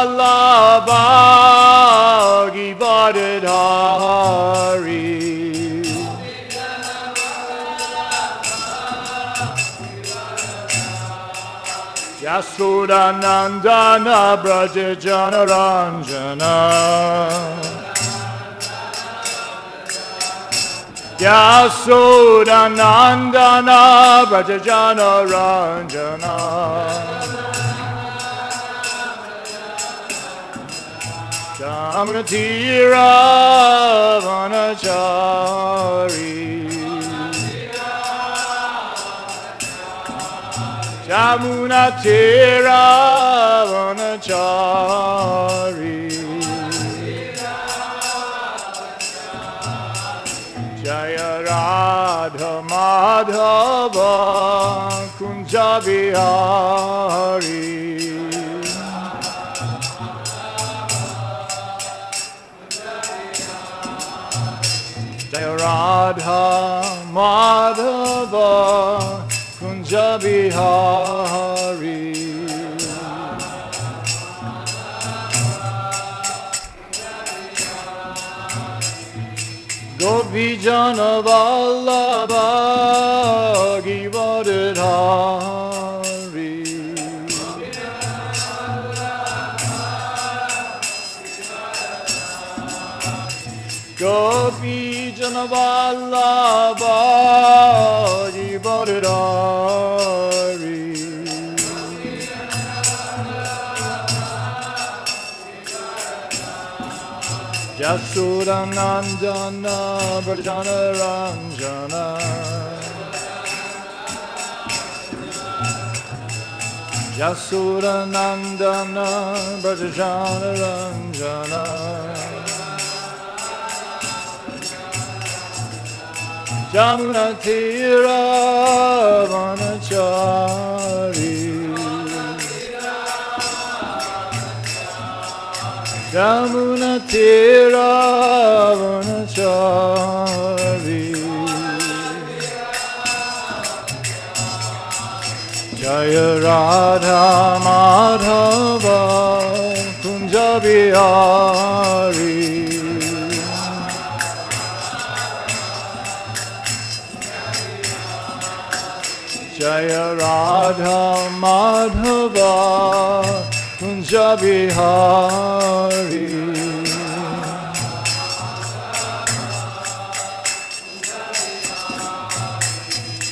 Vallabha Givadadhari Yasodanandana Brajajana Ranjana Yasodanandana Brajajana Ranjana Jamnatira Vanachari Jamunatira Vanachari Jaya Radha Madhava Kunja Bihari Jaya Radha Madhava Kunja Bihari Gopijana Vallabha Givadadhari Gopijana Vallabha Givadadhari Yasudanandana Brajana Ranjana Yasudanandana Brajana Ranjana Jamunatira Vanachari Jamunatira Vanachari Jaya Radha Madhava Kunja Bihari Jaya Radha Madhava Kunja Bihari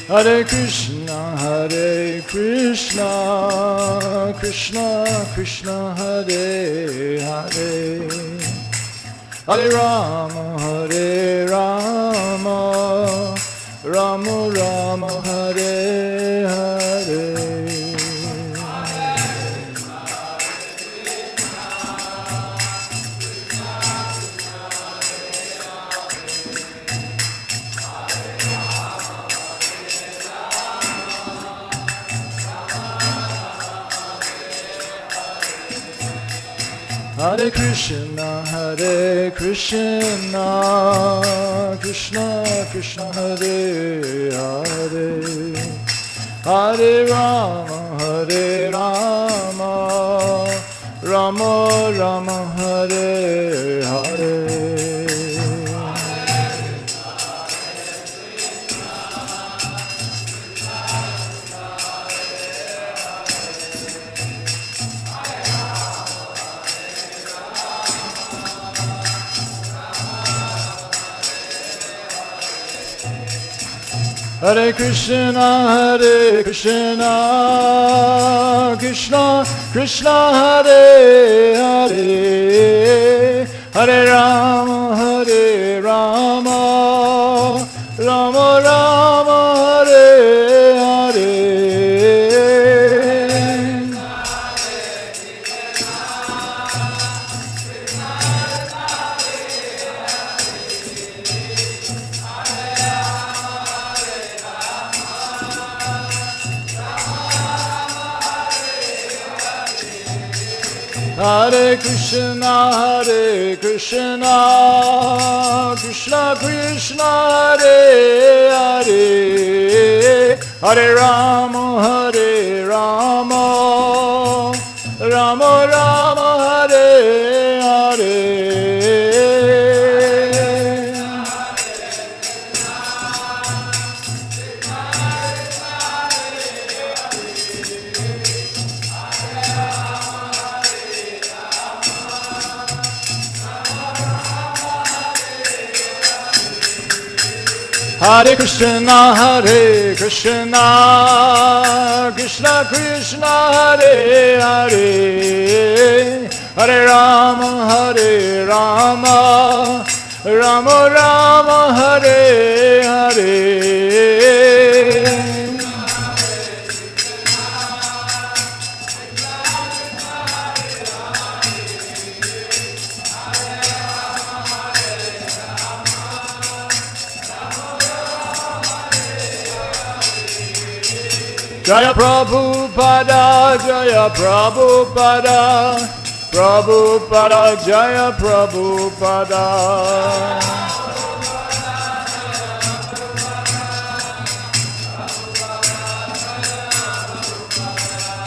Hare Krishna Krishna Krishna Hare Hare Hare Rama Rama Rama Hare Hare Hare Krishna Krishna Krishna Hare Hare Hare Rama Rama Rama Hare Hare Hare Krishna Krishna Krishna Hare Hare Hare Rama Rama Rama Hare Hare Hare Krishna Krishna Krishna Hare Hare Hare Rama Rama Rama Hare Hare Krishna, Hare Krishna, Krishna Krishna, Hare Hare, Hare Rama, Hare Rama, Rama Rama, Hare Hare. Jaya Prabhupada, Jaya Prabhupada, Prabhupada, Jaya Prabhupada.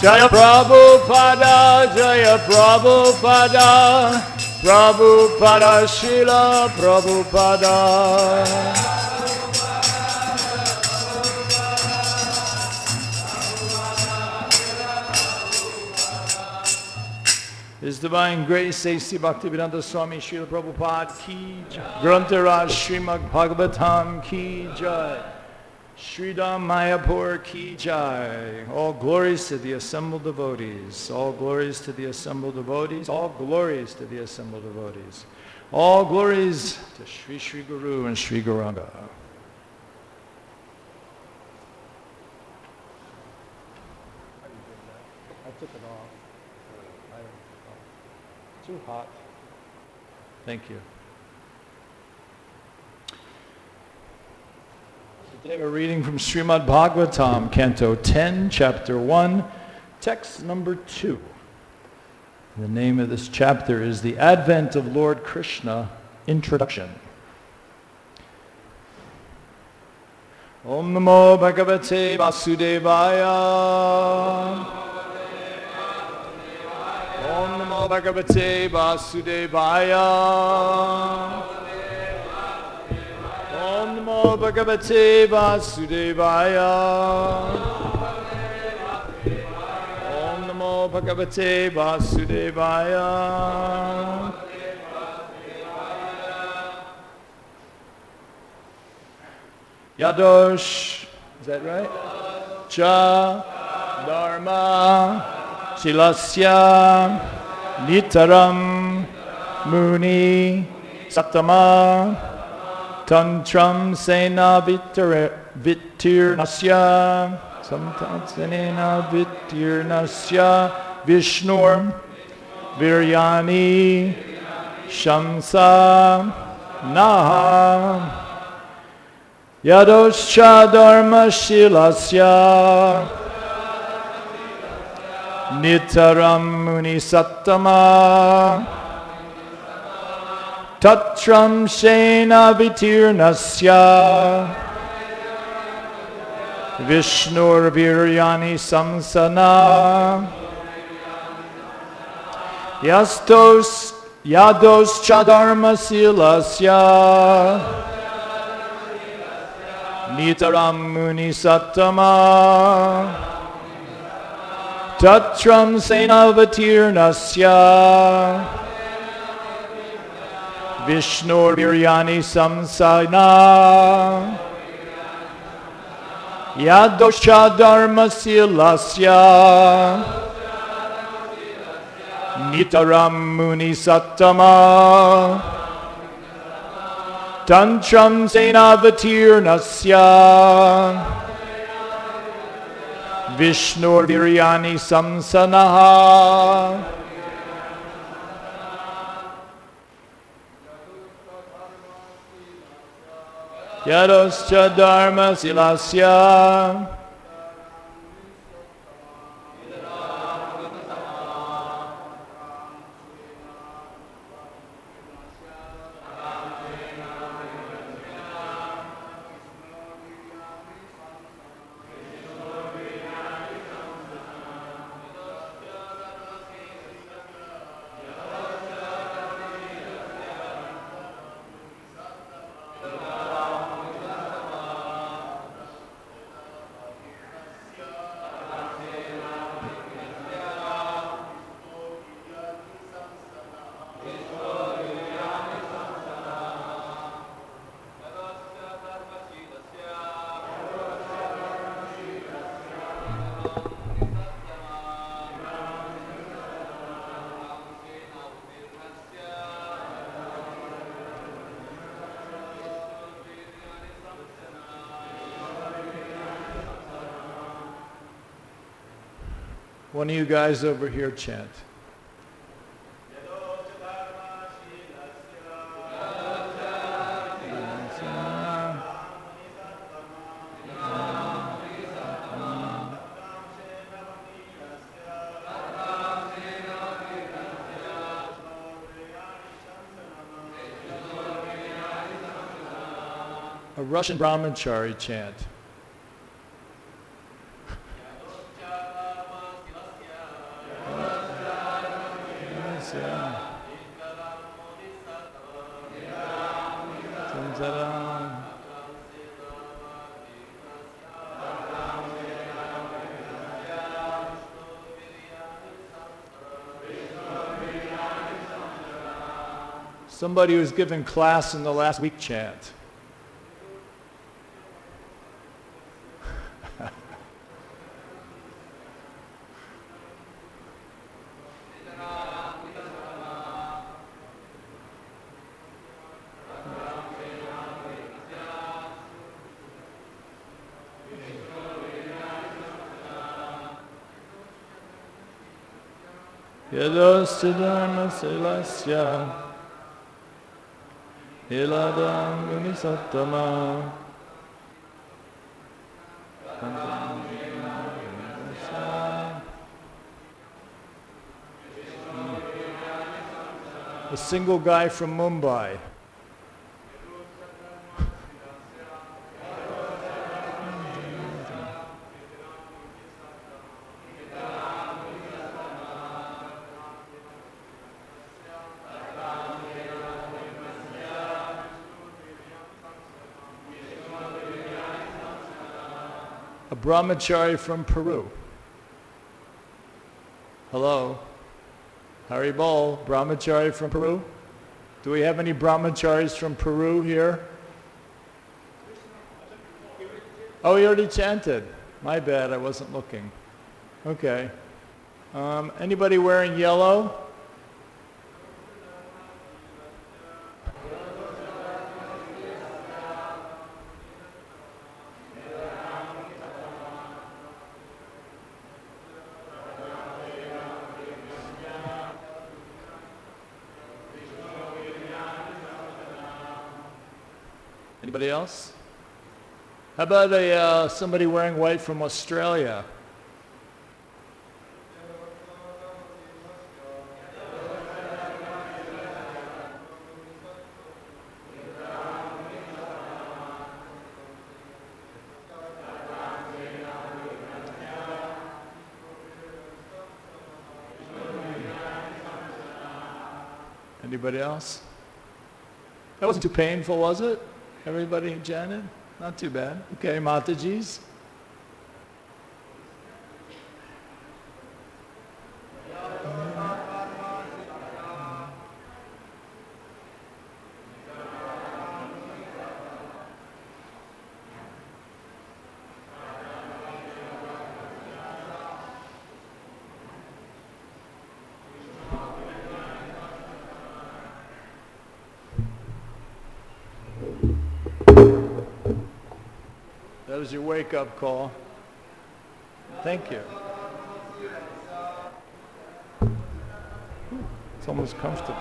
Jaya Prabhupada, Jaya Prabhupada, Prabhupada, Srila Prabhupada. His Divine Grace, A.C. Bhaktivedanta Swami Srila Prabhupada Ki Jai. Grantharaj Srimad Bhagavatam Ki Jai. Sridham Mayapur Ki Jai. All glories to the assembled devotees. All glories to the assembled devotees. All glories to the assembled devotees. All glories to Sri Sri Guru and Sri Gauranga. I took it off. Too hot. Thank you. Today we're reading from Srimad Bhagavatam, Canto 10, Chapter 1, Text number 2. The name of this chapter is The Advent of Lord Krishna, Introduction. Om Namo Bhagavate Vasudevaya. Om Namo Bhagavate Vasudevaya. Om Namo Bhagavate Vasudevaya. Om Namo Bhagavate Vasudevaya. Yadosh, is that right? Cha Dharma Shilasya Nitaram Muni Satama Tantram Sena Vitirnasya Samtansena Vitirnasya Vishnur Viryani Shamsa Naha Yadoscha Dharma Shilasya Nitaram Muni Sattama Tatram Shena Vitirnasya Vishnur Viryani Samsana Yados Chadharma Silasya Nitaram Muni Sattama Tatram Senavatirnasya Vishnur Viryani Samsana Yadoscha Dharma Silasya Nitaram Muni Sattama Tantram Senavatirnasya Vishnur Viryani Samsanaha Yadoscha Dharma Silasya One of you guys over here chant. A Russian Brahmachari chant. Somebody who's given class in the last week chant. Yadostidharma silasya iladam gunisatama a single guy from Mumbai. A Brahmachari from Peru. Hello. Hari Bol, Brahmachari from Peru. Do we have any Brahmacharis from Peru here? Oh, he already chanted. My bad, I wasn't looking. Okay. Anybody wearing yellow? Anybody else? How about somebody wearing white from Australia? Anybody else? That wasn't too painful, was it? Everybody chanted? Not too bad. Okay, Mataji's. That was your wake-up call. Thank you. It's almost comfortable.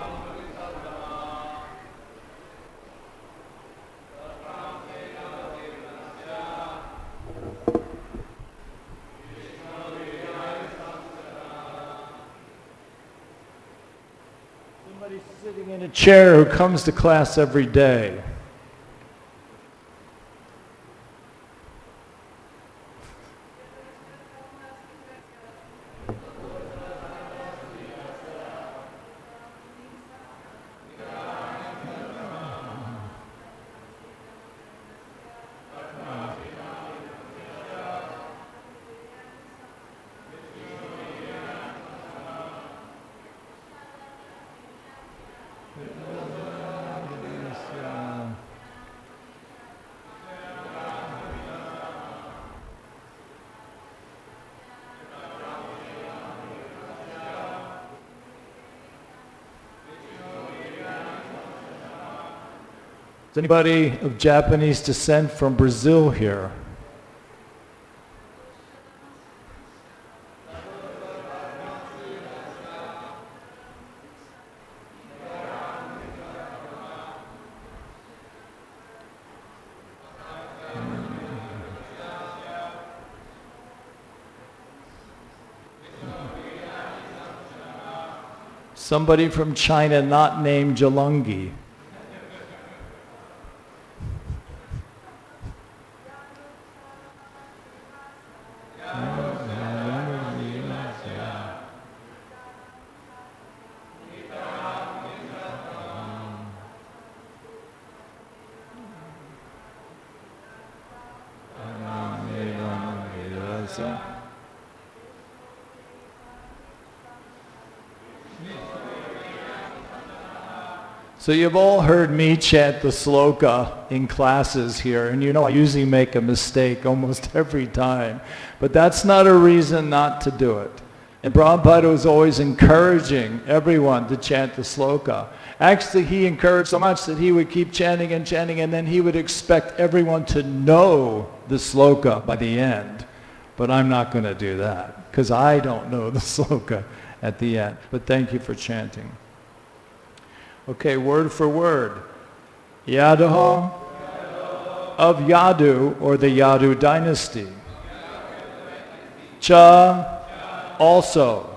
Somebody sitting in a chair who comes to class every day. Is anybody of Japanese descent from Brazil here? Somebody from China not named Jalungi. So you've all heard me chant the sloka in classes here, and you know I usually make a mistake almost every time. But that's not a reason not to do it. And Prabhupada was always encouraging everyone to chant the sloka. Actually, he encouraged so much that he would keep chanting and chanting, and then he would expect everyone to know the sloka by the end. But I'm not going to do that, because I don't know the sloka at the end. But thank you for chanting. Okay, word for word. Yadu of Yadu, or the Yadu dynasty. Cha, also.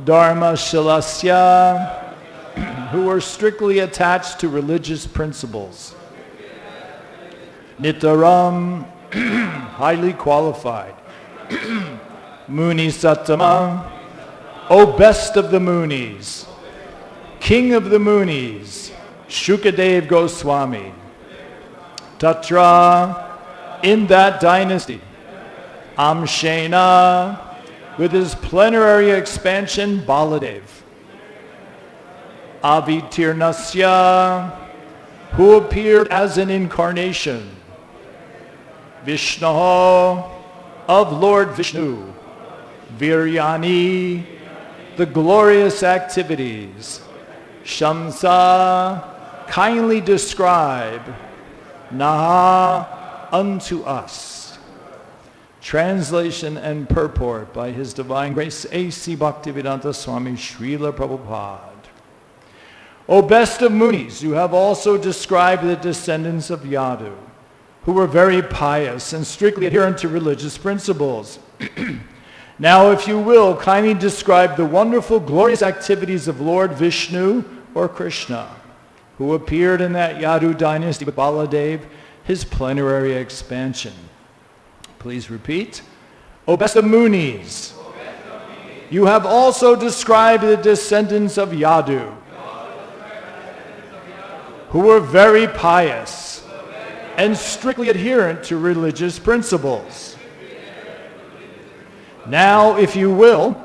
Dharma Shilasya, who were strictly attached to religious principles. Nitaram, highly qualified. Muni Sattama, O best of the Munis. King of the Munis, Shukadev Goswami. Tatra, in that dynasty. Amshena, with his plenary expansion, Baladev. Avitirnasya, who appeared as an incarnation. Vishnu, of Lord Vishnu. Viryani, the glorious activities. Shamsa, kindly describe. Naha, unto us. Translation and purport by His Divine Grace A.C. Bhaktivedanta Swami Srila Prabhupada. O best of Munis, you have also described the descendants of Yadu, who were very pious and strictly adherent to religious principles. Now, if you will, kindly describe the wonderful, glorious activities of Lord Vishnu or Krishna, who appeared in that Yadu dynasty with Baladev, his plenary expansion. Please repeat. O best of Munis, you have also described the descendants of Yadu, who were very pious and strictly adherent to religious principles. Now, if you will,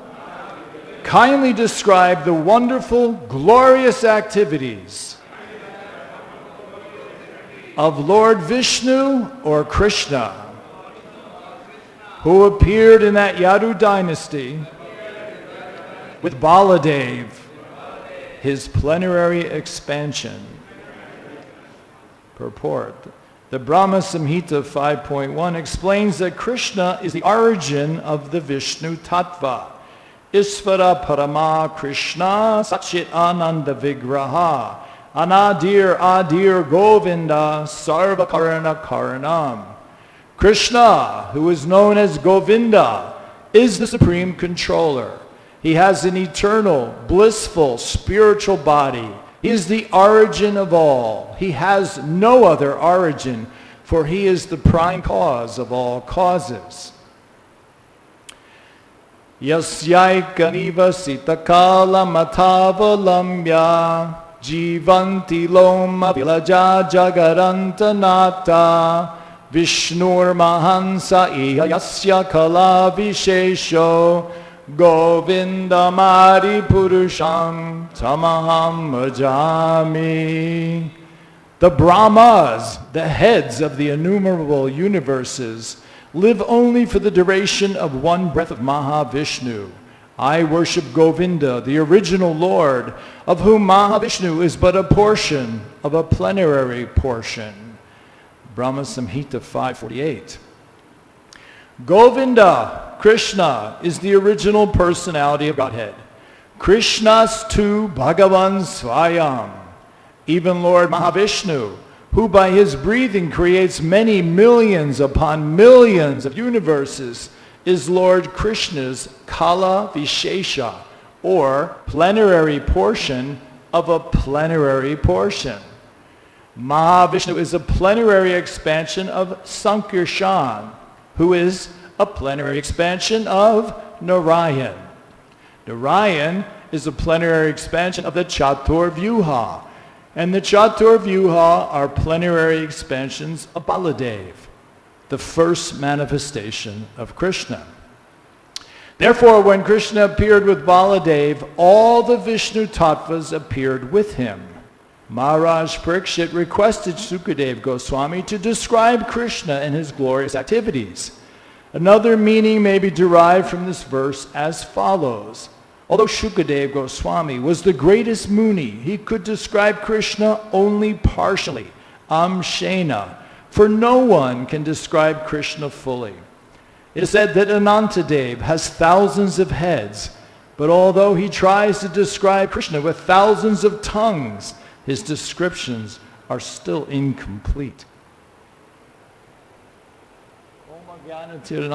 kindly describe the wonderful, glorious activities of Lord Vishnu or Krishna, who appeared in that Yadu dynasty with Baladev, his plenary expansion. Purport. The Brahma Samhita 5.1 explains that Krishna is the origin of the Vishnu Tattva. Isvara Parama Krishna Satchit Ananda Vigraha Anadir Adir Govinda Sarva Karana Karanam. Krishna, who is known as Govinda, is the supreme controller. He has an eternal, blissful, spiritual body. He is the origin of all. He has no other origin, for he is the prime cause of all causes. Yasyaika nivasitakala matavalamya jivanti loma vilaja jagarantanata Vishnur mahansa iya yasya kala vishesho Govinda Mari Purusham Tamaham Bhajami. The Brahmas, the heads of the innumerable universes, live only for the duration of one breath of Mahavishnu. I worship Govinda, the original Lord, of whom Mahavishnu is but a portion of a plenary portion. Brahma Samhita 548. Govinda, Krishna, is the original personality of Godhead. Krishnas tu Bhagavan Swayam. Even Lord Mahavishnu, who by his breathing creates many millions upon millions of universes, is Lord Krishna's Kala Vishesha, or plenary portion of a plenary portion. Mahavishnu is a plenary expansion of Sankarshan, who is a plenary expansion of Narayan. Narayan is a plenary expansion of the Chatur Vyuha, and the Chatur Vyuha are plenary expansions of Baladev, the first manifestation of Krishna. Therefore, when Krishna appeared with Baladev, all the Vishnu Tattvas appeared with him. Maharaj Parikshit requested Sukadeva Goswami to describe Krishna and his glorious activities. Another meaning may be derived from this verse as follows. Although Sukadeva Goswami was the greatest Muni, he could describe Krishna only partially, amshena, for no one can describe Krishna fully. It is said that Anantadev has thousands of heads, but although he tries to describe Krishna with thousands of tongues, his descriptions are still incomplete. Chakshur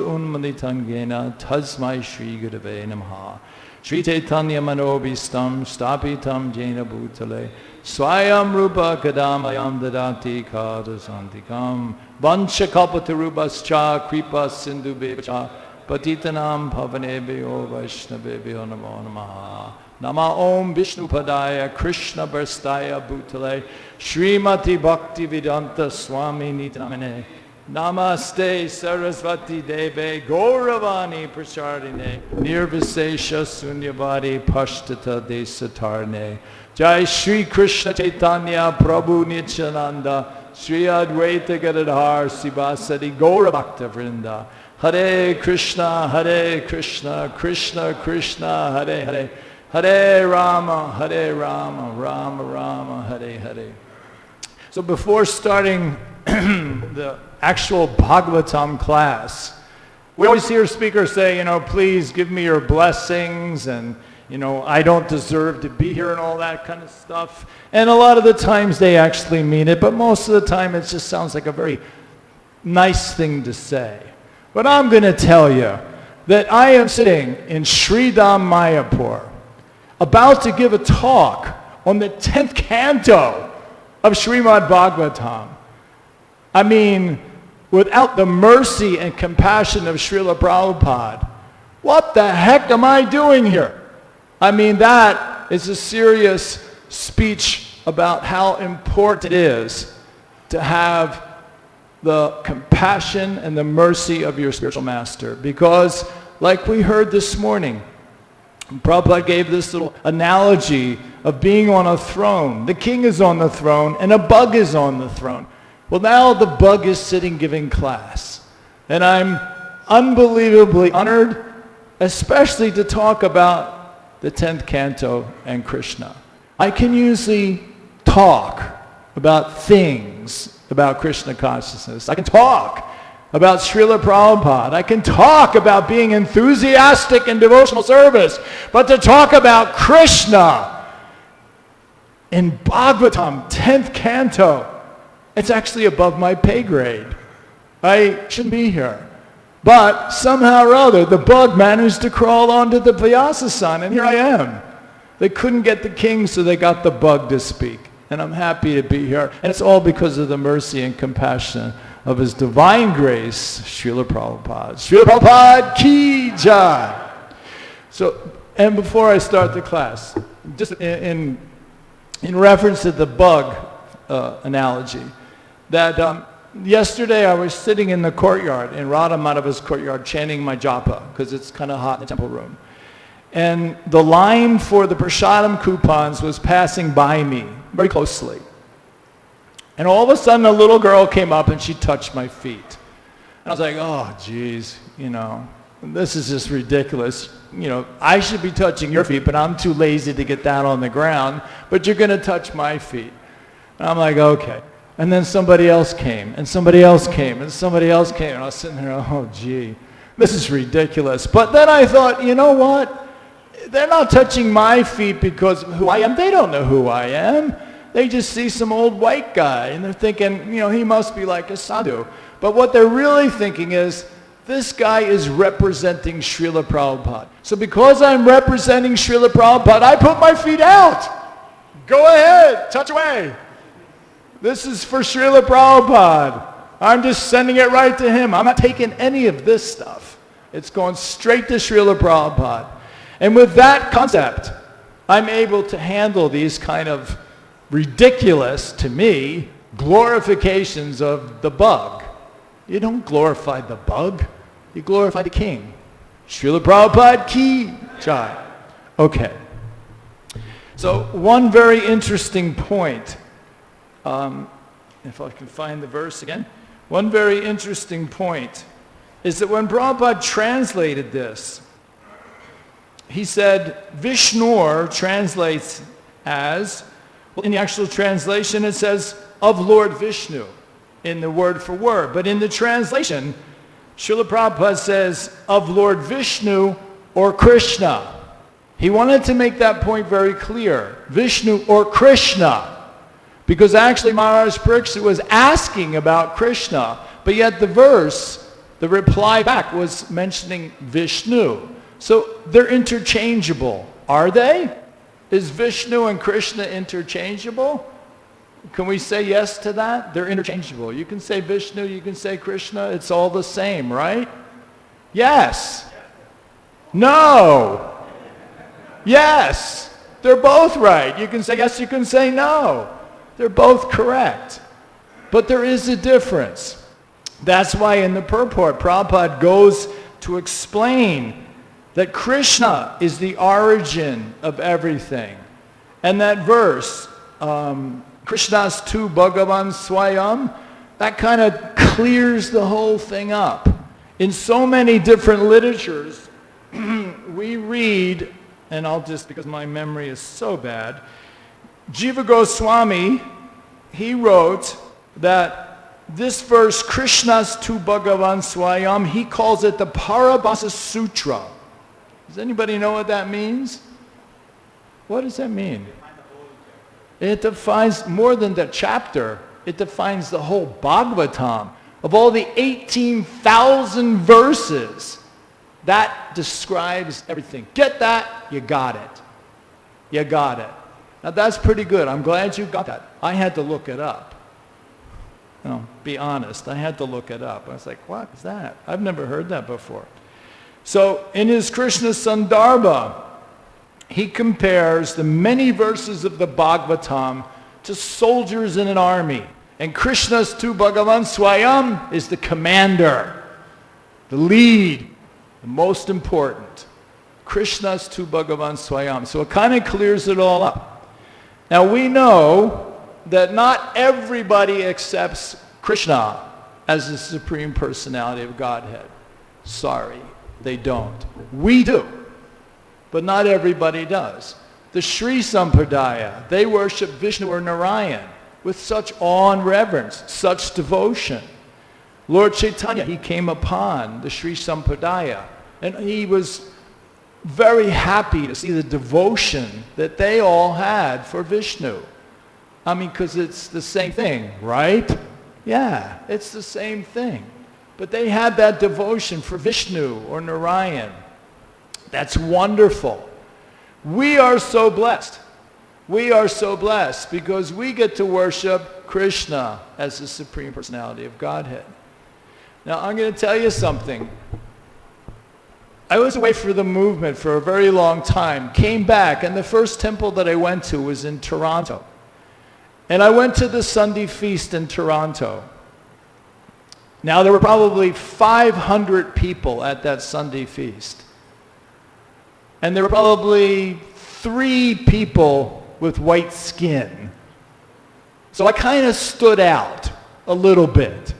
unmaditangena tasmai Shri Gurave Namaha Shri Chaitanya Manobhistam Stapitam Jena Bhutale Swayam Rupa Kadamayam Dadati Kadasantikam Vanchakalpatarubhascha Kripa Sindhu Bevacha Patitanam Pavanebhyo Vaishnavebhyo Namo Namaha Nama Om Vishnu Padaya Krishna Barstaya Bhutale Srimati Bhakti Vedanta Swami Nitamane Namaste Sarasvati Deve Gauravani Prachardine Nirvisesha Sunyavadi Pashtata Desatarne Jai Shri Krishna Chaitanya Prabhu Nityananda Shri Advaita Gadadhar Sivasadi Gauravakta Vrinda Hare Krishna, Krishna Krishna, Hare Hare, Hare Rama, Rama Rama, Hare Hare. So before starting the actual Bhagavatam class, we always hear speakers say, please give me your blessings, and, I don't deserve to be here and all that kind of stuff. And a lot of the times they actually mean it, but most of the time it just sounds like a very nice thing to say. But I'm going to tell you that I am sitting in Sridham Mayapur, about to give a talk on the 10th canto of Srimad Bhagavatam. I mean, without the mercy and compassion of Srila Prabhupada, what the heck am I doing here? I mean, that is a serious speech about how important it is to have the compassion and the mercy of your spiritual master. Because, like we heard this morning, Prabhupada gave this little analogy of being on a throne. The king is on the throne and a bug is on the throne. Well, now the bug is sitting giving class. And I'm unbelievably honored, especially to talk about the 10th canto and Krishna. I can usually talk about things about Krishna consciousness. I can talk about Srila Prabhupada. I can talk about being enthusiastic in devotional service. But to talk about Krishna in Bhagavatam, 10th canto, it's actually above my pay grade. I shouldn't be here. But somehow or other, the bug managed to crawl onto the Vyasa-san, and here I am. They couldn't get the king, so they got the bug to speak. And I'm happy to be here. And it's all because of the mercy and compassion of His divine grace, Srila Prabhupada. Srila Prabhupada ki jai. So, and before I start the class, just in reference to the bug analogy, that yesterday I was sitting in the courtyard, in Radha Madhava's courtyard, chanting my japa, because it's kind of hot in the temple room. And the line for the prasadam coupons was passing by me very closely. And all of a sudden a little girl came up and she touched my feet. And I was like, oh geez, this is just ridiculous. I should be touching your feet, but I'm too lazy to get down on the ground, but you're going to touch my feet. And I'm like, okay. And then somebody else came, and somebody else came, and somebody else came. And I was sitting there, oh gee, this is ridiculous. But then I thought, you know what? They're not touching my feet because of who I am. They don't know who I am. They just see some old white guy, and they're thinking, he must be like a sadhu. But what they're really thinking is, This guy is representing Srila Prabhupada. So because I'm representing Srila Prabhupada, I put my feet out. Go ahead, touch away. This is for Srila Prabhupada. I'm just sending it right to him. I'm not taking any of this stuff. It's going straight to Srila Prabhupada. And with that concept, I'm able to handle these kind of ridiculous, to me, glorifications of the bug. You don't glorify the bug. You glorify the king. Srila Prabhupada ki jai. Okay. So one very interesting point, if I can find the verse again, one very interesting point is that when Prabhupada translated this, he said, Vishnu translates as, well, in the actual translation it says, of Lord Vishnu, in the word for word. But in the translation, Srila Prabhupada says, of Lord Vishnu or Krishna. He wanted to make that point very clear. Vishnu or Krishna. Because actually Maharaj Pariksit was asking about Krishna, but yet the verse, the reply back was mentioning Vishnu. So they're interchangeable. Are they? Is Vishnu and Krishna interchangeable? Can we say yes to that? They're interchangeable. You can say Vishnu, you can say Krishna. It's all the same, right? Yes. No. Yes. They're both right. You can say yes, you can say no. They're both correct. But there is a difference. That's why in the purport, Prabhupada goes to explain that Krishna is the origin of everything. And that verse, Krishnas tu Bhagavan Swayam, that kind of clears the whole thing up. In so many different literatures, we read, and I'll just, because my memory is so bad, Jiva Goswami, he wrote that this verse, Krishnas tu Bhagavan Swayam, he calls it the Parabhasa Sutra. Does anybody know what that means? What does that mean? It defines more than the chapter. It defines the whole Bhagavatam. Of all the 18,000 verses, that describes everything. Get that? You got it. You got it. Now that's pretty good. I'm glad you got that. I had to look it up. Be honest. I had to look it up. I was like, what is that? I've never heard that before. So in his Krishna Sandarbha, he compares the many verses of the Bhagavatam to soldiers in an army. And Krishna's tu Bhagavan Swayam is the commander, the lead, the most important. Krishna's tu Bhagavan Swayam. So it kind of clears it all up. Now we know that not everybody accepts Krishna as the Supreme Personality of Godhead. Sorry, they don't. We do. But not everybody does. The Sri Sampradaya, they worship Vishnu or Narayan with such awe and reverence, such devotion. Lord Chaitanya, he came upon the Sri Sampradaya, and he was very happy to see the devotion that they all had for Vishnu. I mean, because it's the same thing, right? Yeah, it's the same thing. But they had that devotion for Vishnu or Narayan. That's wonderful. We are so blessed. We are so blessed because we get to worship Krishna as the Supreme Personality of Godhead. Now, I'm going to tell you something. I was away for the movement for a very long time, came back, and the first temple that I went to was in Toronto. And I went to the Sunday feast in Toronto. Now, there were probably 500 people at that Sunday feast. And there were probably 3 people with white skin. So I kind of stood out a little bit.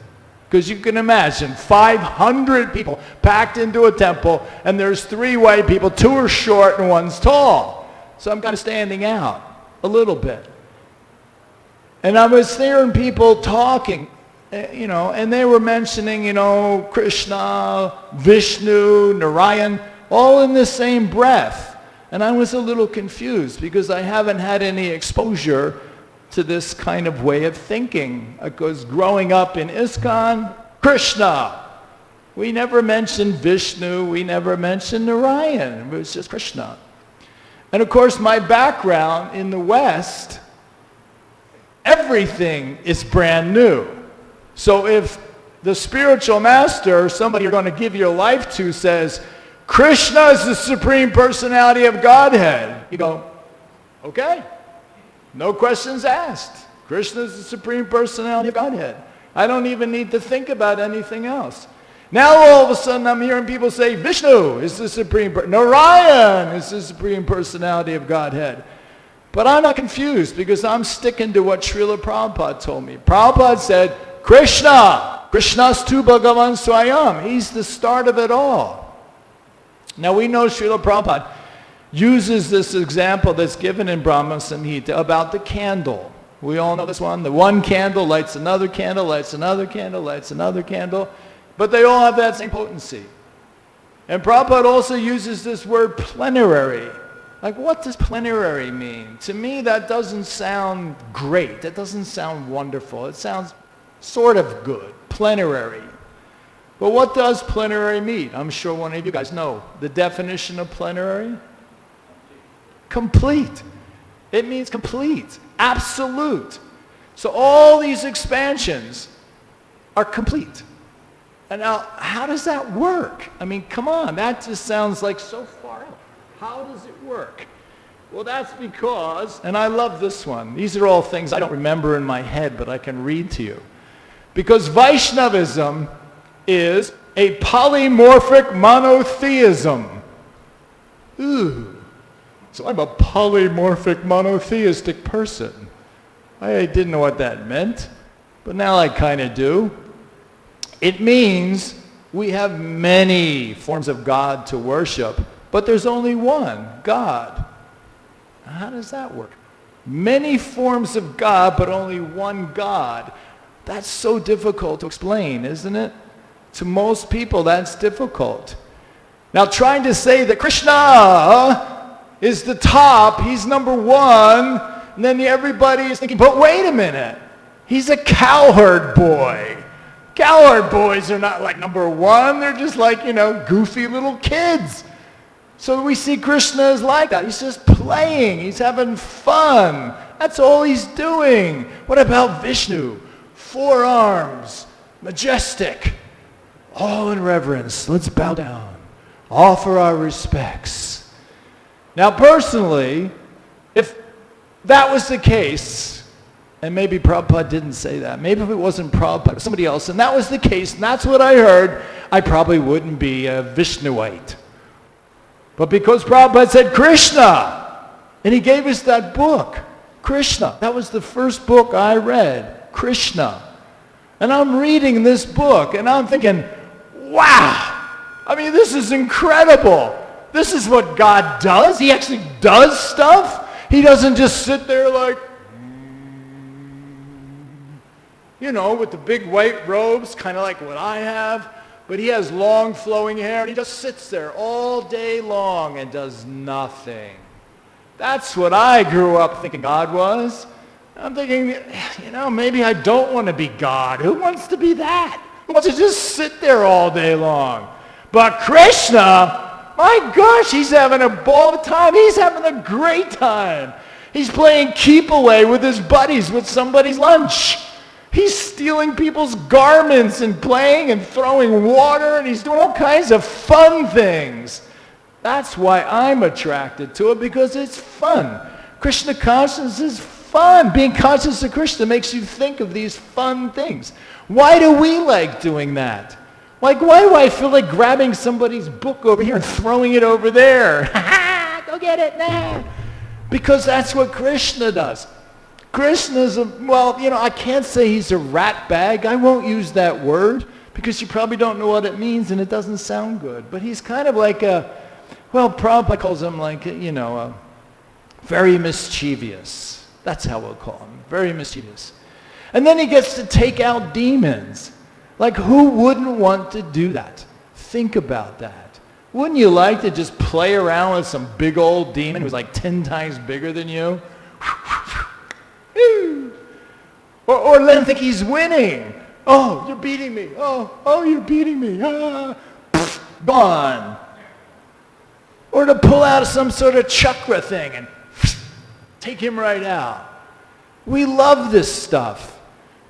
Because you can imagine 500 people packed into a temple, and there's 3 white people, 2 are short and 1's tall. So I'm kind of standing out a little bit. And I was hearing people talking, and they were mentioning, Krishna, Vishnu, Narayan, all in the same breath. And I was a little confused because I haven't had any exposure to this kind of way of thinking. Because growing up in ISKCON, Krishna. We never mentioned Vishnu. We never mentioned Narayan. It was just Krishna. And of course, my background in the West, everything is brand new. So if the spiritual master, somebody you're going to give your life to, says, Krishna is the Supreme Personality of Godhead, you go, okay, no questions asked. Krishna is the Supreme Personality of Godhead. I don't even need to think about anything else. Now all of a sudden I'm hearing people say, Vishnu is the Supreme Narayan is the Supreme Personality of Godhead. But I'm not confused because I'm sticking to what Srila Prabhupada told me. Prabhupada said, Krishna, Krishnastu Bhagavan Swayam. He's the start of it all. Now we know Srila Prabhupada uses this example that's given in Brahma Samhita about the candle. We all know this one. The one candle lights another candle, lights another candle, lights another candle. But they all have that same potency. And Prabhupada also uses this word plenary. Like, what does plenary mean? To me, that doesn't sound great. That doesn't sound wonderful. It sounds sort of good, plenary. But what does plenary mean? I'm sure one of you guys know the definition of plenary. Complete. It means complete, absolute. So all these expansions are complete. And now, how does that work? I mean, come on, that just sounds like so far out. How does it work? Well, that's because, and I love this one. These are all things I don't remember in my head, but I can read to you. Because Vaishnavism is a polymorphic monotheism. Ooh. So I'm a polymorphic monotheistic person. I didn't know what that meant, but now I kind of do. It means we have many forms of God to worship, but there's only one God. How does that work? Many forms of God, but only one God. That's so difficult to explain, isn't it? To most people, that's difficult. Now, trying to say that Krishna is the top, he's number one, and then everybody is thinking, but wait a minute, he's a cowherd boy. Cowherd boys are not like number one. They're just like, goofy little kids. So we see Krishna as like that. He's just playing. He's having fun. That's all he's doing. What about Vishnu? 4 arms, majestic, all in reverence. Let's bow down. Offer our respects. Now personally, if that was the case, and maybe Prabhupada didn't say that. Maybe if it wasn't Prabhupada, it was somebody else, and that was the case, and that's what I heard, I probably wouldn't be a Vishnuite. But because Prabhupada said Krishna, and he gave us that book, Krishna. That was the first book I read, Krishna. And I'm reading this book, and I'm thinking, wow, I mean, this is incredible. This is what God does. He actually does stuff. He doesn't just sit there like, with the big white robes, kind of like what I have. But he has long flowing hair, and he just sits there all day long and does nothing. That's what I grew up thinking God was. I'm thinking, maybe I don't want to be God. Who wants to be that? Who wants to just sit there all day long? But Krishna, my gosh, he's having a ball of time. He's having a great time. He's playing keep away with his buddies with somebody's lunch. He's stealing people's garments and playing and throwing water, and he's doing all kinds of fun things. That's why I'm attracted to it, because it's fun. Krishna consciousness is fun. Being conscious of Krishna makes you think of these fun things. Why do we like doing that? Like, why do I feel like grabbing somebody's book over here and throwing it over there? Go get it now. Because that's what Krishna does. Krishna's I can't say he's a rat bag. I won't use that word because you probably don't know what it means and it doesn't sound good. But he's kind of like Prabhupada calls him like, very mischievous. That's how we'll call him, very mischievous. And then he gets to take out demons. Like, who wouldn't want to do that? Think about that. Wouldn't you like to just play around with some big old demon who's like 10 times bigger than you? Or let him think he's winning. Oh, you're beating me. Oh, you're beating me. Gone. Or to pull out some sort of chakra thing and take him right out. We love this stuff.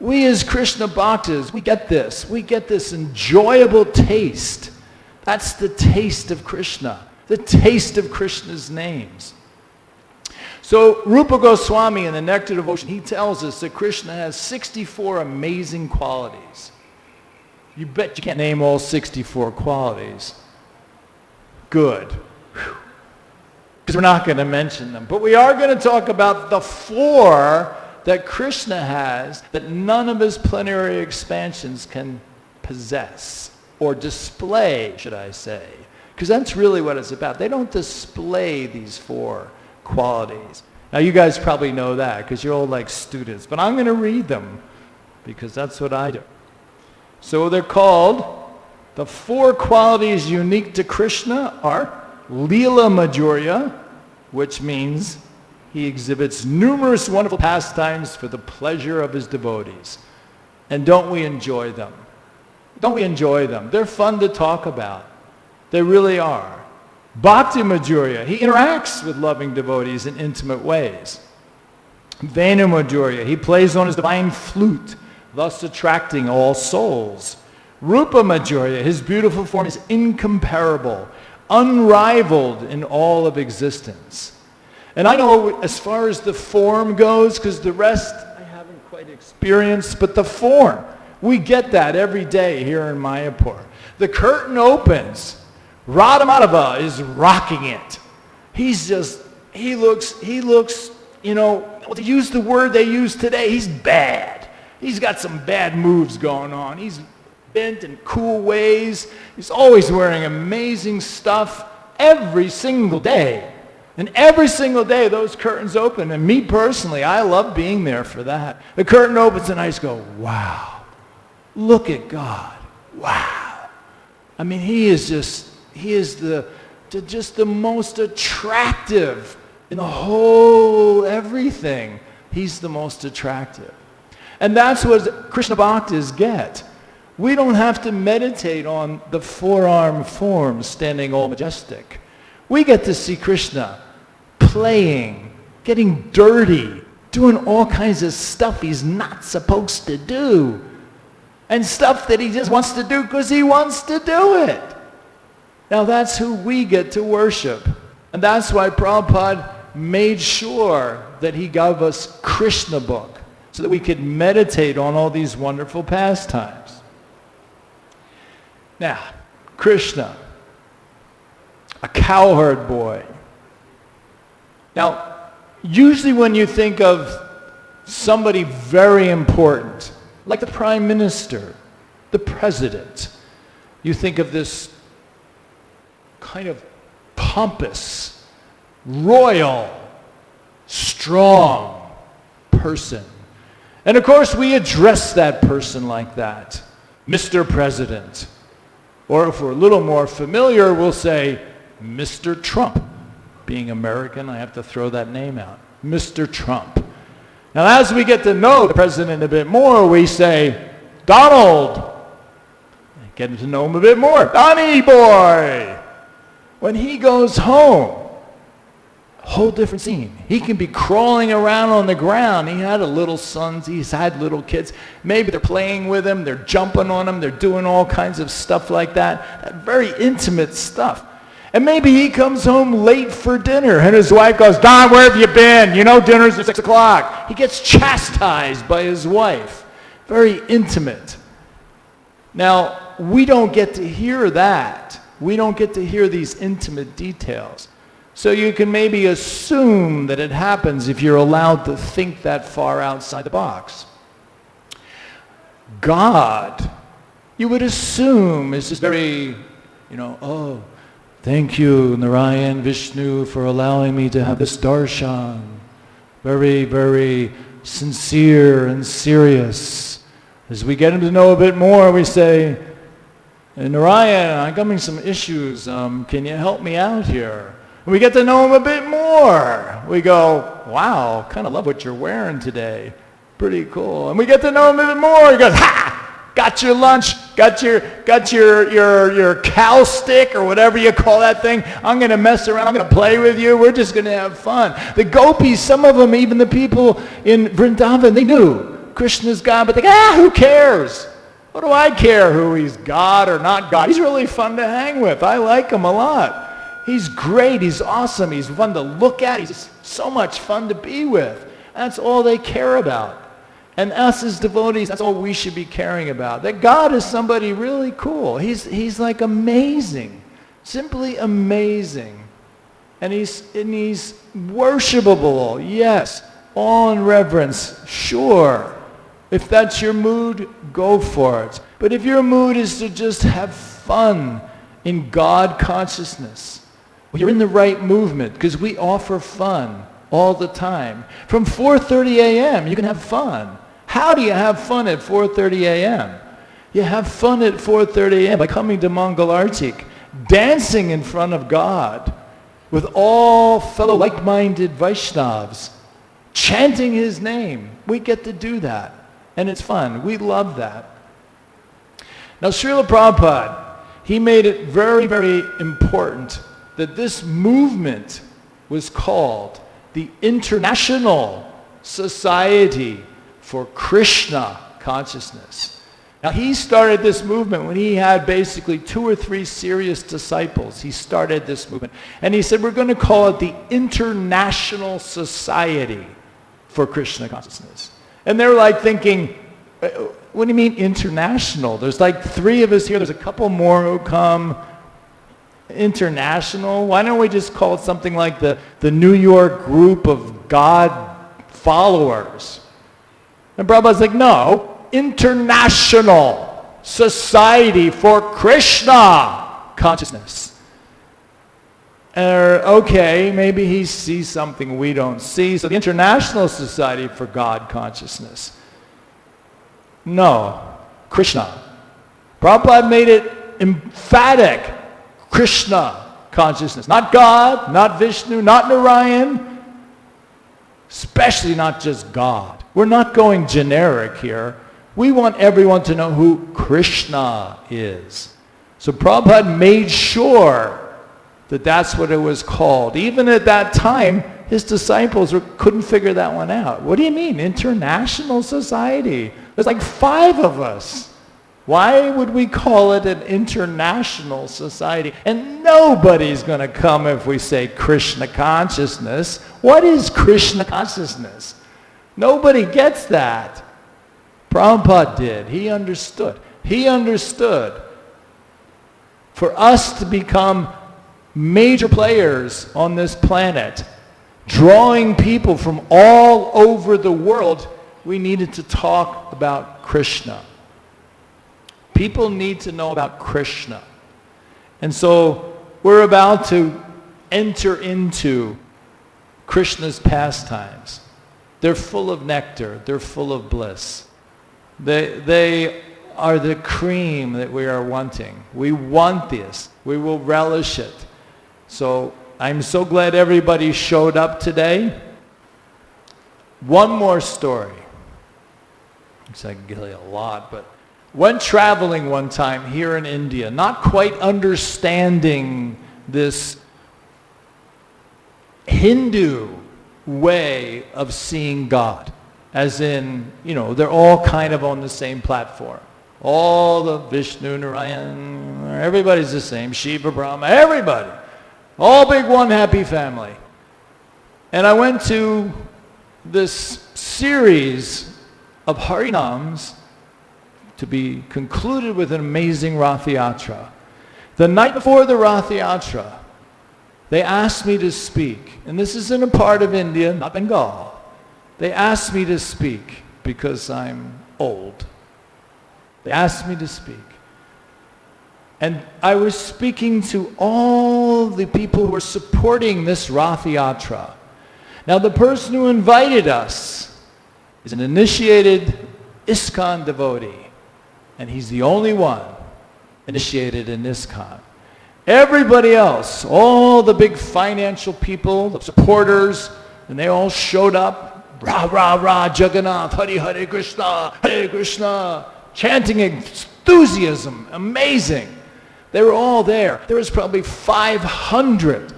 We as Krishna Bhaktas, we get this. We get this enjoyable taste. That's the taste of Krishna. The taste of Krishna's names. So Rupa Goswami in the Nectar Devotion, he tells us that Krishna has 64 amazing qualities. You bet you can't name all 64 qualities. Good. Because we're not going to mention them. But we are going to talk about the 4 that Krishna has that none of his plenary expansions can possess or display, should I say. Because that's really what it's about. They don't display these 4 qualities. Now you guys probably know that because you're all like students. But I'm going to read them because that's what I do. So they're called, the 4 qualities unique to Krishna are Leela Madhurya, which means he exhibits numerous wonderful pastimes for the pleasure of his devotees. And don't we enjoy them? Don't we enjoy them? They're fun to talk about. They really are. Bhakti Madhurya, he interacts with loving devotees in intimate ways. Venu Madhurya, he plays on his divine flute, thus attracting all souls. Rupa Madhurya, his beautiful form is incomparable, unrivaled in all of existence. And I know as far as the form goes, because the rest I haven't quite experienced, but the form, we get that every day here in Mayapur. The curtain opens. Radha Madhava is rocking it. He looks, you know, to use the word they use today, he's bad. He's got some bad moves going on. He's bent in cool ways. He's always wearing amazing stuff every single day. And every single day those curtains open. And me personally, I love being there for that. The curtain opens and I just go, wow, look at God. Wow. I mean, he is just the most attractive in the whole everything. He's the most attractive. And that's what Krishna Bhaktas get. We don't have to meditate on the 4-arm form standing all majestic. We get to see Krishna playing, getting dirty, doing all kinds of stuff he's not supposed to do. And stuff that he just wants to do because he wants to do it. Now that's who we get to worship. And that's why Prabhupada made sure that he gave us Krishna book so that we could meditate on all these wonderful pastimes. Now, Krishna, a cowherd boy. Now, usually when you think of somebody very important, like the Prime Minister, the President, you think of this kind of pompous, royal, strong person. And of course we address that person like that, Mr. President. Or if we're a little more familiar, we'll say, Mr. Trump. Being American, I have to throw that name out. Mr. Trump. Now as we get to know the president a bit more, we say, Donald. Getting to know him a bit more. Donnie boy. When he goes home, a whole different scene. He can be crawling around on the ground. He had a little sons, he's had little kids. Maybe they're playing with him, they're jumping on him, they're doing all kinds of stuff like that. That very intimate stuff. And maybe he comes home late for dinner and his wife goes, Don, where have you been? You know dinner's at 6 o'clock. He gets chastised by his wife. Very intimate. Now, we don't get to hear that. We don't get to hear these intimate details. So you can maybe assume that it happens if you're allowed to think that far outside the box. God, you would assume, is just very, oh, thank you, Narayan Vishnu, for allowing me to have this darshan. Very, very sincere and serious. As we get him to know a bit more, we say, Narayan, I'm having some issues. Can you help me out here? And we get to know him a bit more. We go, wow, kind of love what you're wearing today. Pretty cool. And we get to know him a bit more. He goes, ha! got your lunch, got your cow stick or whatever you call that thing. I'm going to mess around. I'm going to play with you. We're just going to have fun. The gopis, some of them, even the people in Vrindavan, they knew Krishna's God, but they go, who cares? What do I care who he's God or not God? He's really fun to hang with. I like him a lot. He's great. He's awesome. He's fun to look at. He's so much fun to be with. That's all they care about. And us as devotees, that's all we should be caring about. That God is somebody really cool. He's like amazing. Simply amazing. And he's worshipable. Yes. All in reverence. Sure. If that's your mood, go for it. But if your mood is to just have fun in God consciousness, well, you're in the right movement, because we offer fun all the time. From 4:30 a.m. you can have fun. How do you have fun at 4:30 a.m.? You have fun at 4:30 a.m. by coming to Mangalartik, dancing in front of God with all fellow like-minded Vaishnavas, chanting his name. We get to do that. And it's fun. We love that. Now, Srila Prabhupada, he made it very, very important that this movement was called the International Society for Krishna Consciousness. Now, he started this movement when he had basically 2 or 3 serious disciples. He started this movement. And he said, we're going to call it the International Society for Krishna Consciousness. And they're like thinking, what do you mean international? There's like 3 of us here. There's a couple more who come. International? Why don't we just call it something like the New York group of God followers? And Prabhupada's like, no, International Society for Krishna Consciousness. Okay, maybe he sees something we don't see. So the International Society for God Consciousness. No, Krishna. Prabhupada made it emphatic. Krishna consciousness. Not God, not Vishnu, not Narayan. Especially not just God. We're not going generic here. We want everyone to know who Krishna is. So Prabhupada made sure that that's what it was called. Even at that time, his disciples couldn't figure that one out. What do you mean, International Society? There's like 5 of us. Why would we call it an international society? And nobody's going to come if we say Krishna Consciousness. What is Krishna Consciousness? Nobody gets that. Prabhupada did. He understood. He understood. For us to become major players on this planet, drawing people from all over the world, we needed to talk about Krishna. People need to know about Krishna. And so we're about to enter into Krishna's pastimes. They're full of nectar. They're full of bliss. They are the cream that we are wanting. We want this. We will relish it. So I'm so glad everybody showed up today. One more story. It's like really a lot, but when traveling one time here in India, not quite understanding this Hindu way of seeing God, as in, they're all kind of on the same platform. All the Vishnu, Narayan, everybody's the same, Shiva, Brahma, everybody. All big one happy family. And I went to this series of Harinams to be concluded with an amazing Rath Yatra. The night before the Rath Yatra, they asked me to speak. And this is in a part of India, not Bengal. They asked me to speak because I'm old. They asked me to speak. And I was speaking to all the people who were supporting this Rath Yatra. Now the person who invited us is an initiated ISKCON devotee. And he's the only one initiated in ISKCON. Everybody else, all the big financial people, the supporters, and they all showed up. Rah, rah, rah, Jivanath, Hari Krishna, chanting enthusiasm, amazing. They were all there. There was probably 500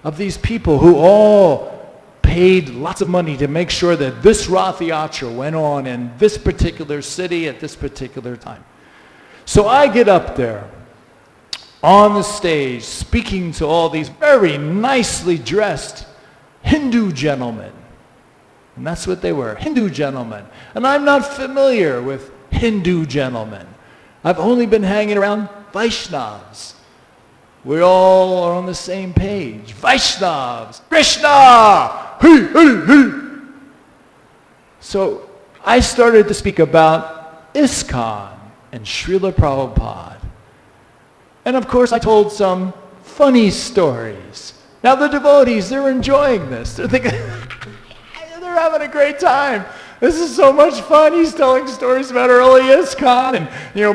of these people who all paid lots of money to make sure that this Rath Yatra went on in this particular city at this particular time. So I get up there on the stage speaking to all these very nicely dressed Hindu gentlemen. And that's what they were, Hindu gentlemen. And I'm not familiar with Hindu gentlemen. I've only been hanging around Vaishnavas. We all are on the same page. Vaishnavas, Krishna! Hey, hey, hey! So I started to speak about ISKCON and Srila Prabhupada. And of course I told some funny stories. Now the devotees, they're enjoying this. They're thinking, they're having a great time. This is so much fun. He's telling stories about early ISKCON, and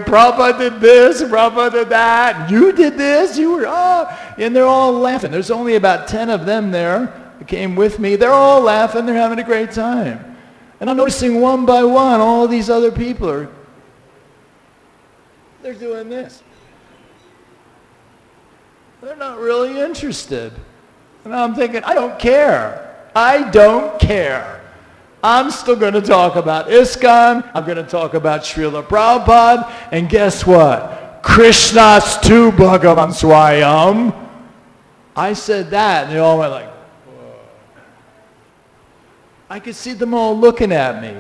Prabhupada did this, and Prabhupada did that, and you did this, you were, and they're all laughing. There's only about 10 of them there that came with me. They're all laughing, they're having a great time. And I'm noticing one by one, all these other people they're doing this. They're not really interested. And I'm thinking, I don't care. I don't care. I'm still going to talk about ISKCON. I'm going to talk about Srila Prabhupada. And guess what? Krishnas tu Bhagavan Swayam. I said that, and they all went like, whoa. I could see them all looking at me.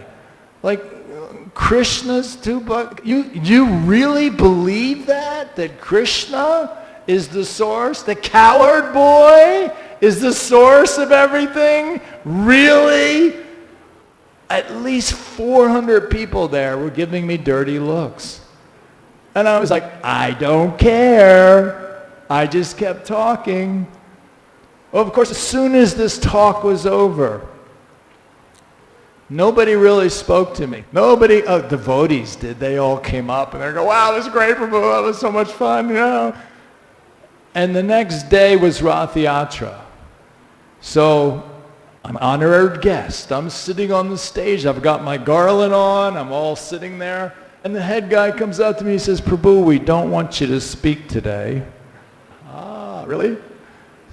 Like, Krishnas tu Bhagavan. You really believe that? That Krishna is the source? The cowherd boy is the source of everything? Really? At least 400 people there were giving me dirty looks. And I was like, I don't care. I just kept talking. Well, of course, as soon as this talk was over, nobody really spoke to me. Nobody, devotees did. They all came up and they go, wow, this is great, Prabhupada. It was so much fun, And the next day was Rath Yatra. So I'm an honored guest. I'm sitting on the stage. I've got my garland on. I'm all sitting there. And the head guy comes up to me and says, Prabhu, we don't want you to speak today. Ah, really?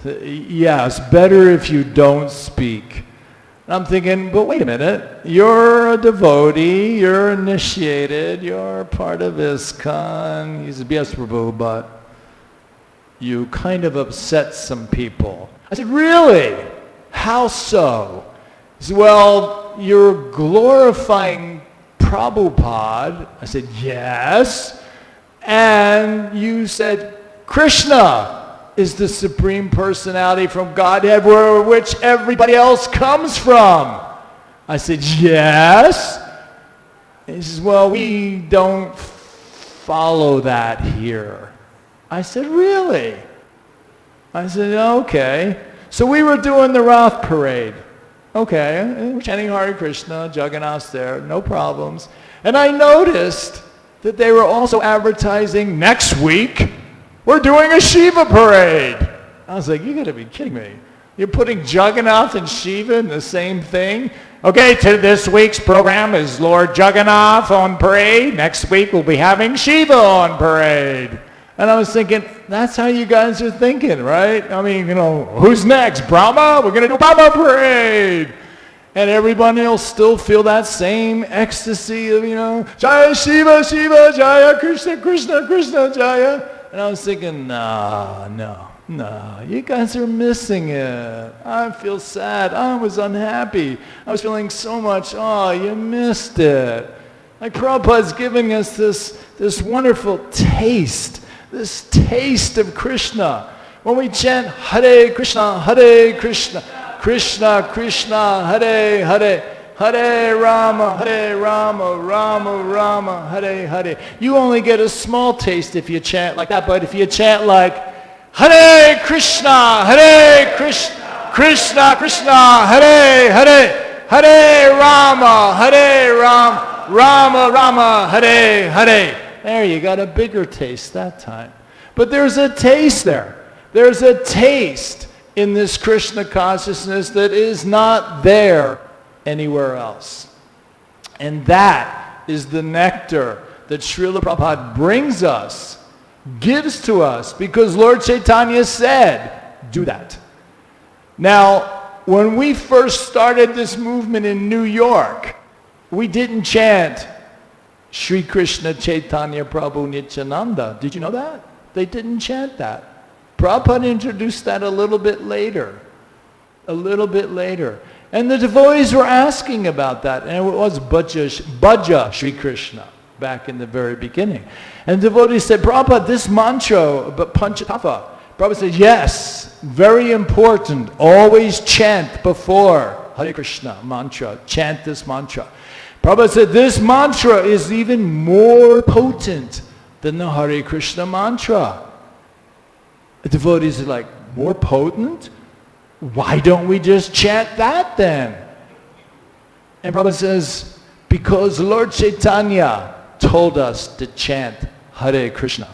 Yeah, it's better if you don't speak. And I'm thinking, but wait a minute. You're a devotee. You're initiated. You're part of ISKCON. He said, yes, Prabhu, but you kind of upset some people. I said, really? How so? He said, well, you're glorifying Prabhupada. I said, yes. And you said, Krishna is the Supreme Personality from Godhead, which everybody else comes from. I said, yes. And he says, well, we don't follow that here. I said, really? I said, okay. So we were doing the Rath parade. Okay, we're chanting Hari Krishna, Jivanath there, no problems. And I noticed that they were also advertising next week, we're doing a Shiva parade. I was like, you gotta be kidding me. You're putting Jagannatha and Shiva in the same thing? Okay, this week's program is Lord Jagannatha on parade. Next week we'll be having Shiva on parade. And I was thinking, that's how you guys are thinking, right? I mean, who's next? Brahma? We're going to do Brahma parade. And everybody will still feel that same ecstasy of, Jaya Shiva, Shiva, Jaya Krishna, Krishna, Krishna, Jaya. And I was thinking, no, you guys are missing it. I feel sad. I was unhappy. I was feeling so much, you missed it. Like Prabhupada's giving us this wonderful taste. This taste of Krishna. When we chant Hare Krishna, Krishna Krishna, Hare Hare, Hare Rama, Rama Rama, Hare Hare. You only get a small taste if you chant like that, but if you chant like Hare Krishna, Krishna Krishna, Hare Hare, Hare Rama, Rama Hare Hare. There, you got a bigger taste that time. But there's a taste there. There's a taste in this Krishna consciousness that is not there anywhere else. And that is the nectar that Srila Prabhupada brings us, gives to us, because Lord Chaitanya said, do that. Now, when we first started this movement in New York, we didn't chant Shri Krishna Chaitanya Prabhu Nityananda. Did you know that? They didn't chant that. Prabhupada introduced that a little bit later. A little bit later. And the devotees were asking about that. And it was Bhaja Shri Krishna back in the very beginning. And the devotees said, Prabhupada, this mantra, but Panchatattva. Prabhupada said, yes, very important. Always chant before Hari Krishna mantra. Chant this mantra. Prabhupada said, this mantra is even more potent than the Hari Krishna mantra. The devotees are like, more potent? Why don't we just chant that then? And Prabhupada says, because Lord Chaitanya told us to chant Hare Krishna.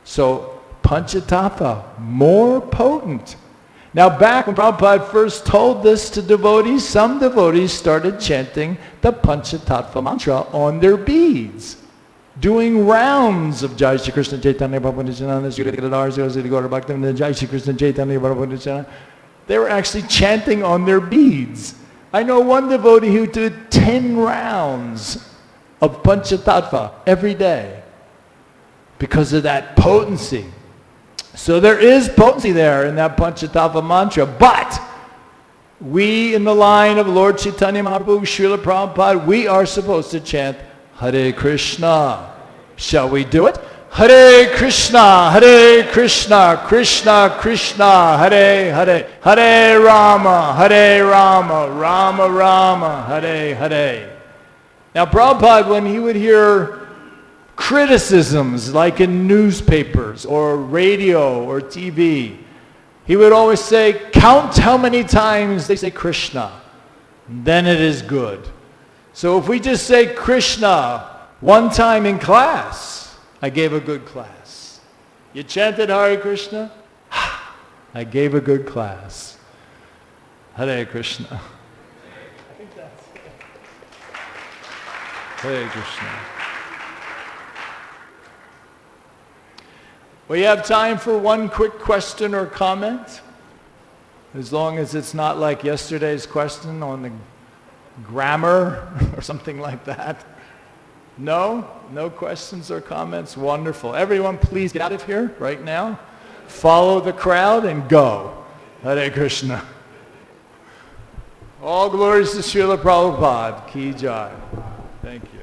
So, Panchatattva, more potent. Now back when Prabhupada first told this to devotees, some devotees started chanting the Panchatattva mantra on their beads, doing rounds of Jai Shri Krishna Chaitanya Prabhu Nityananda, Sri Gadadhar Sri Gaura Bhaktivinoda Jai Shri Krishna Chaitanya Prabhu Nityananda. They were actually chanting on their beads. I know one devotee who did 10 rounds of Panchatattva every day because of that potency. So there is potency there in that Panchatattva mantra, but we in the line of Lord Chaitanya Mahaprabhu, Srila Prabhupada, we are supposed to chant Hare Krishna. Shall we do it? Hare Krishna, Krishna Krishna, Hare Hare, Hare Rama, Rama Rama, Hare Hare. Now Prabhupada, when he would hear criticisms like in newspapers or radio or TV, he would always say, count how many times they say Krishna, then it is good. So if we just say Krishna one time in class, I gave a good class. You chanted Hare Krishna? I gave a good class. Hare Krishna. I think that's it. Hare Krishna. We have time for one quick question or comment, as long as it's not like yesterday's question on the grammar or something like that. No? No questions or comments? Wonderful. Everyone, please get out of here right now. Follow the crowd and go. Hare Krishna. All glories to Srila Prabhupada. Ki Jai. Thank you.